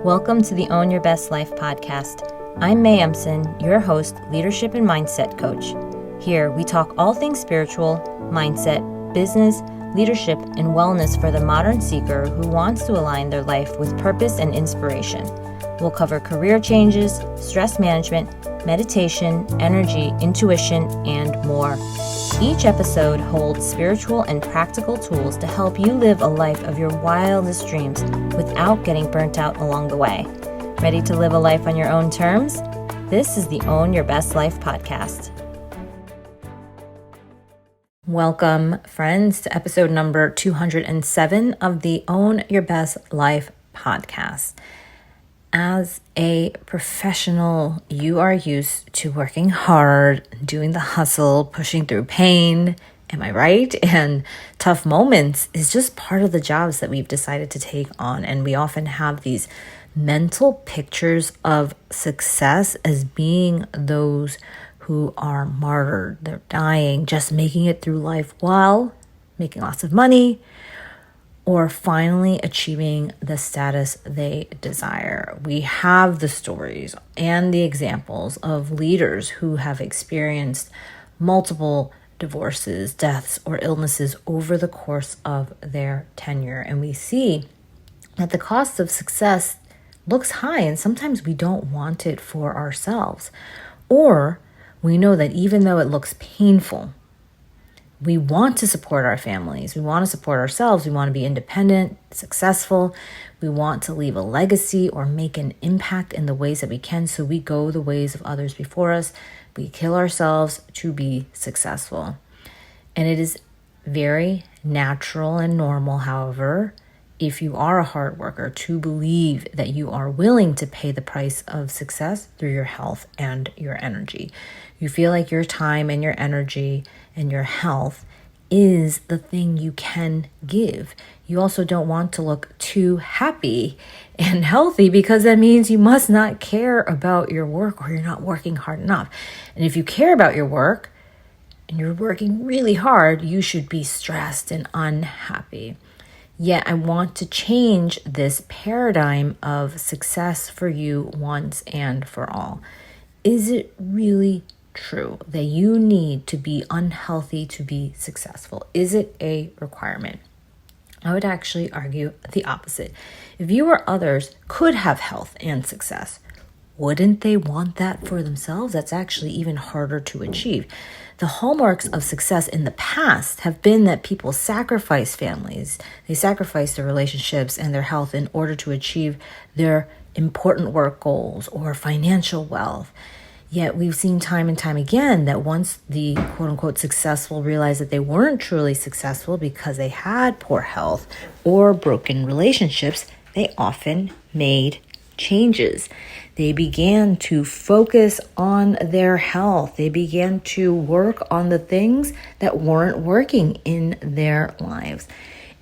Welcome to the Own Your Best Life podcast. I'm May Emson, your host, leadership and mindset coach. Here, we talk all things spiritual, mindset, business, leadership, and wellness for the modern seeker who wants to align their life with purpose and inspiration. We'll cover career changes, stress management, meditation, energy, intuition, and more. Each episode holds spiritual and practical tools to help you live a life of your wildest dreams without getting burnt out along the way. Ready to live a life on your own terms? This is the Own Your Best Life podcast. Welcome, friends, to episode number 207 of the Own Your Best Life podcast. As a professional, you are used to working hard, doing the hustle, pushing through pain, am I right? And tough moments is just part of the jobs that we've decided to take on. And we often have these mental pictures of success as being those who are martyred. They're dying, just making it through life while making lots of money, or finally achieving the status they desire. We have the stories and the examples of leaders who have experienced multiple divorces, deaths, or illnesses over the course of their tenure. And we see that the cost of success looks high, and sometimes we don't want it for ourselves. Or we know that even though it looks painful, we want to support our families. We want to support ourselves. We want to be independent, successful. We want to leave a legacy or make an impact in the ways that we can. So we go the ways of others before us. We kill ourselves to be successful. And it is very natural and normal, however, if you are a hard worker, to believe that you are willing to pay the price of success through your health and your energy. You feel like your time and your energy and your health is the thing you can give. You also don't want to look too happy and healthy, because that means you must not care about your work or you're not working hard enough. And if you care about your work and you're working really hard, you should be stressed and unhappy. Yet I want to change this paradigm of success for you once and for all. Is it really true that you need to be unhealthy to be successful? Is it a requirement? I would actually argue the opposite. If you or others could have health and success, wouldn't they want that for themselves? That's actually even harder to achieve. The hallmarks of success in the past have been that people sacrifice families. They sacrifice their relationships and their health in order to achieve their important work goals or financial wealth. Yet we've seen time and time again that once the quote-unquote successful realized that they weren't truly successful because they had poor health or broken relationships, they often made changes. They began to focus on their health. They began to work on the things that weren't working in their lives.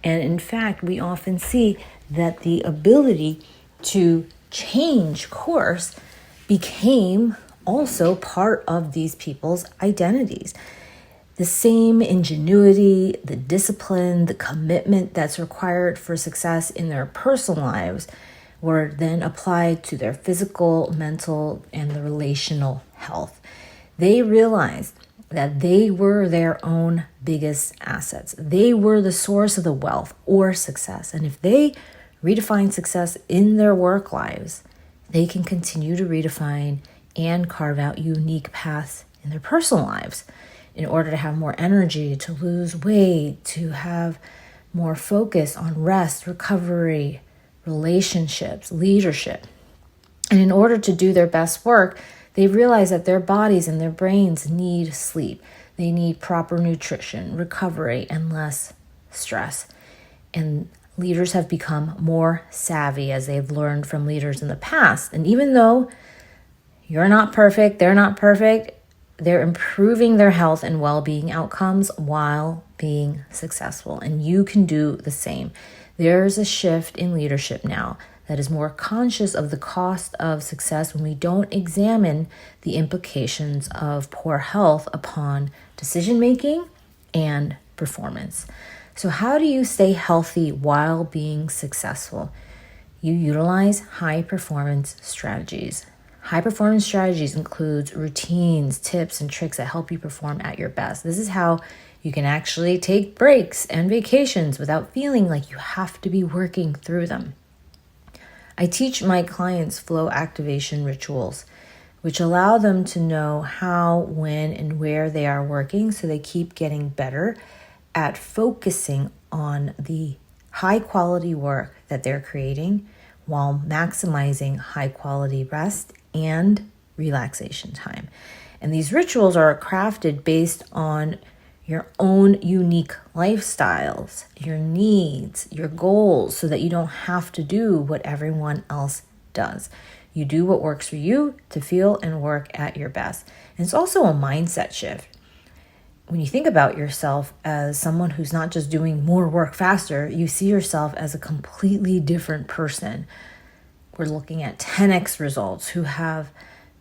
And in fact, we often see that the ability to change course became also part of these people's identities. The same ingenuity, the discipline, the commitment that's required for success in their personal lives were then applied to their physical, mental, and the relational health. They realized that they were their own biggest assets. They were the source of the wealth or success. And if they redefine success in their work lives, they can continue to redefine and carve out unique paths in their personal lives in order to have more energy, to lose weight, to have more focus on rest, recovery, relationships, leadership. And in order to do their best work, they realize that their bodies and their brains need sleep. They need proper nutrition, recovery, and less stress. And leaders have become more savvy as they've learned from leaders in the past. And even though you're not perfect, they're not perfect, they're improving their health and well-being outcomes while being successful. And you can do the same. There's a shift in leadership now that is more conscious of the cost of success when we don't examine the implications of poor health upon decision-making and performance. So how do you stay healthy while being successful? You utilize high performance strategies. High performance strategies includes routines, tips, and tricks that help you perform at your best. This is how you can actually take breaks and vacations without feeling like you have to be working through them. I teach my clients flow activation rituals, which allow them to know how, when, and where they are working so they keep getting better at focusing on the high quality work that they're creating while maximizing high quality rest and relaxation time. And these rituals are crafted based on your own unique lifestyles, your needs, your goals, so that you don't have to do what everyone else does. You do what works for you to feel and work at your best. And it's also a mindset shift. When you think about yourself as someone who's not just doing more work faster, you see yourself as a completely different person. We're looking at 10x results who have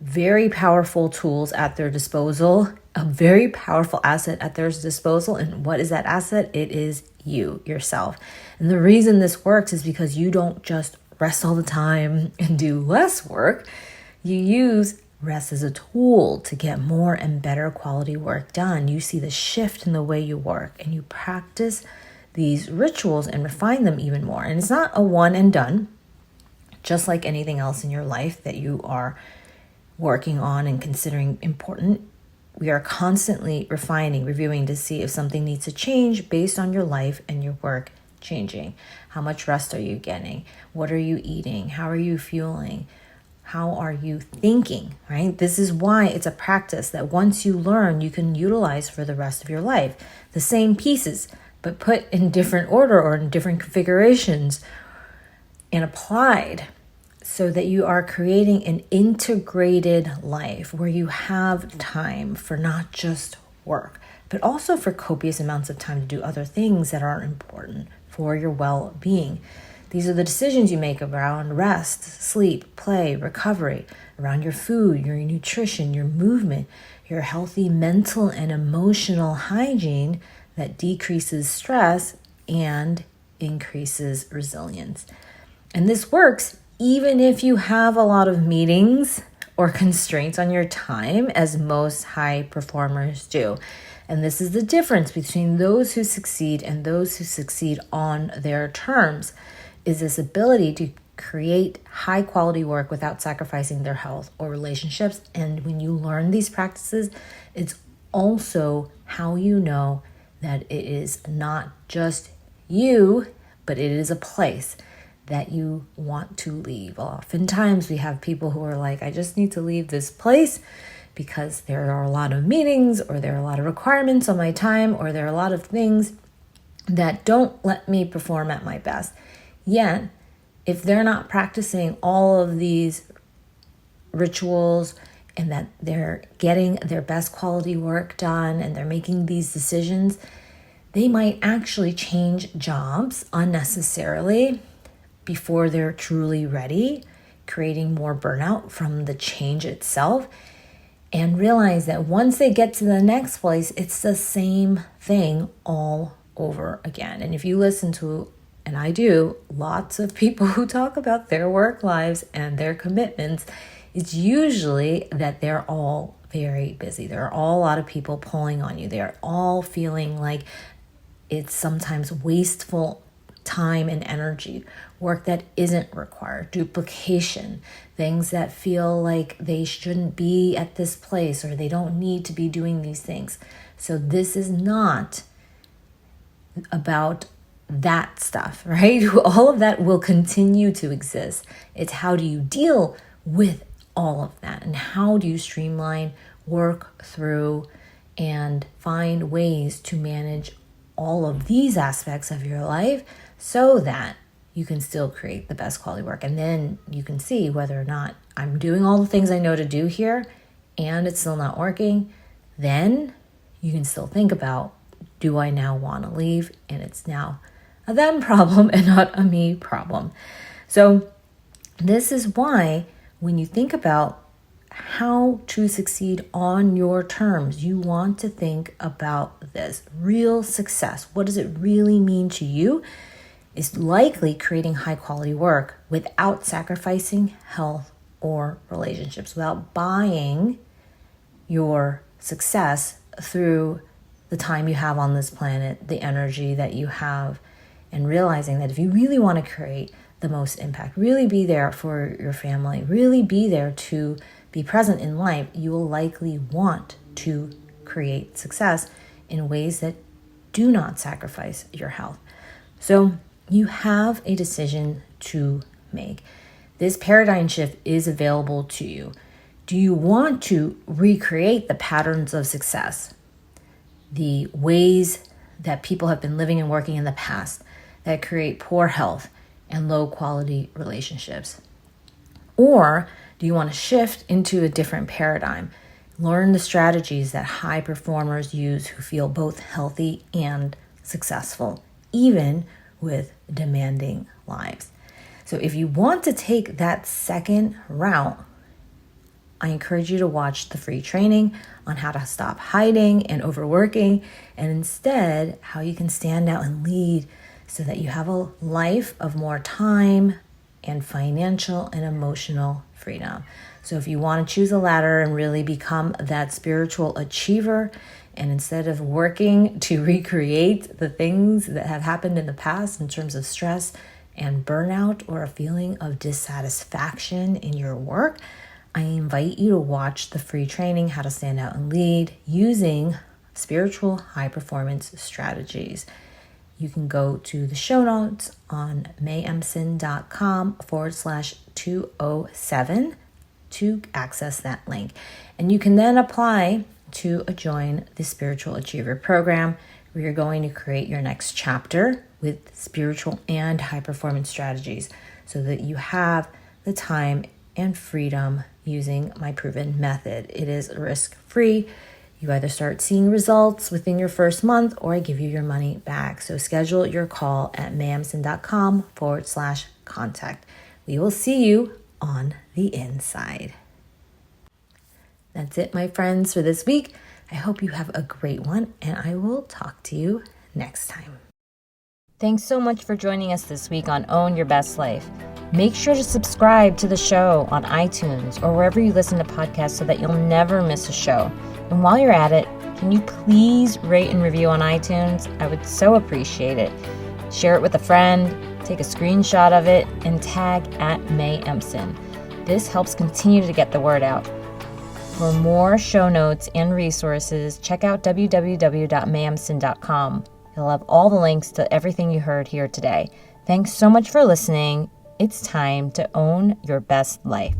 very powerful tools at their disposal, a very powerful asset at their disposal. And what is that asset? It is you, yourself. And the reason this works is because you don't just rest all the time and do less work. You use rest as a tool to get more and better quality work done. You see the shift in the way you work and you practice these rituals and refine them even more. And it's not a one and done, just like anything else in your life that you are working on and considering important. We are constantly refining, reviewing to see if something needs to change based on your life and your work changing. How much rest are you getting? What are you eating? How are you fueling? How are you thinking, right? This is why it's a practice that once you learn, you can utilize for the rest of your life. The same pieces, but put in different order or in different configurations and applied so that you are creating an integrated life where you have time for not just work, but also for copious amounts of time to do other things that are important for your well-being. These are the decisions you make around rest, sleep, play, recovery, around your food, your nutrition, your movement, your healthy mental and emotional hygiene that decreases stress and increases resilience. And this works even if you have a lot of meetings or constraints on your time, as most high performers do. And this is the difference between those who succeed and those who succeed on their terms, is this ability to create high quality work without sacrificing their health or relationships. And when you learn these practices, it's also how you know that it is not just you, but it is a place that you want to leave. Oftentimes we have people who are like, I just need to leave this place because there are a lot of meetings or there are a lot of requirements on my time or there are a lot of things that don't let me perform at my best. Yet, if they're not practicing all of these rituals and that they're getting their best quality work done and they're making these decisions, they might actually change jobs unnecessarily before they're truly ready, creating more burnout from the change itself, and realize that once they get to the next place, it's the same thing all over again. And if you listen to, and I do, lots of people who talk about their work lives and their commitments, it's usually that they're all very busy. There are all a lot of people pulling on you. They're all feeling like it's sometimes wasteful time and energy, work that isn't required, duplication, things that feel like they shouldn't be at this place or they don't need to be doing these things. So this is not about that stuff, right? All of that will continue to exist. It's how do you deal with all of that and how do you streamline, work through, and find ways to manage all of these aspects of your life so that you can still create the best quality work. And then you can see whether or not I'm doing all the things I know to do here and it's still not working. Then you can still think about, do I now want to leave? And it's now a them problem and not a me problem. So this is why when you think about how to succeed on your terms, you want to think about this real success. What does it really mean to you? is likely creating high quality work without sacrificing health or relationships, without buying your success through the time you have on this planet, the energy that you have, and realizing that if you really want to create the most impact, really be there for your family, really be there to be present in life, you will likely want to create success in ways that do not sacrifice your health. So you have a decision to make. This paradigm shift is available to you. Do you want to recreate the patterns of success, the ways that people have been living and working in the past that create poor health and low quality relationships? Or do you want to shift into a different paradigm? Learn the strategies that high performers use who feel both healthy and successful, even with demanding lives. So if you want to take that second route, I encourage you to watch the free training on how to stop hiding and overworking, and instead how you can stand out and lead so that you have a life of more time and financial and emotional freedom. So if you want to choose a ladder and really become that spiritual achiever, and instead of working to recreate the things that have happened in the past in terms of stress and burnout or a feeling of dissatisfaction in your work, I invite you to watch the free training, How to Stand Out and Lead, using spiritual high performance strategies. You can go to the show notes on mayemson.com/207 to access that link. And you can then apply to join the Spiritual Achiever program, where you're going to create your next chapter with spiritual and high performance strategies so that you have the time and freedom using my proven method. It is risk-free. You either start seeing results within your first month or I give you your money back. So schedule your call at mayemson.com/contact. We will see you on the inside. That's it, my friends, for this week. I hope you have a great one, and I will talk to you next time. Thanks so much for joining us this week on Own Your Best Life. Make sure to subscribe to the show on iTunes or wherever you listen to podcasts so that you'll never miss a show. And while you're at it, can you please rate and review on iTunes? I would so appreciate it. Share it with a friend, take a screenshot of it, and tag @MayEmson. This helps continue to get the word out. For more show notes and resources, check out www.mayemson.com. It'll have all the links to everything you heard here today. Thanks so much for listening. It's time to own your best life.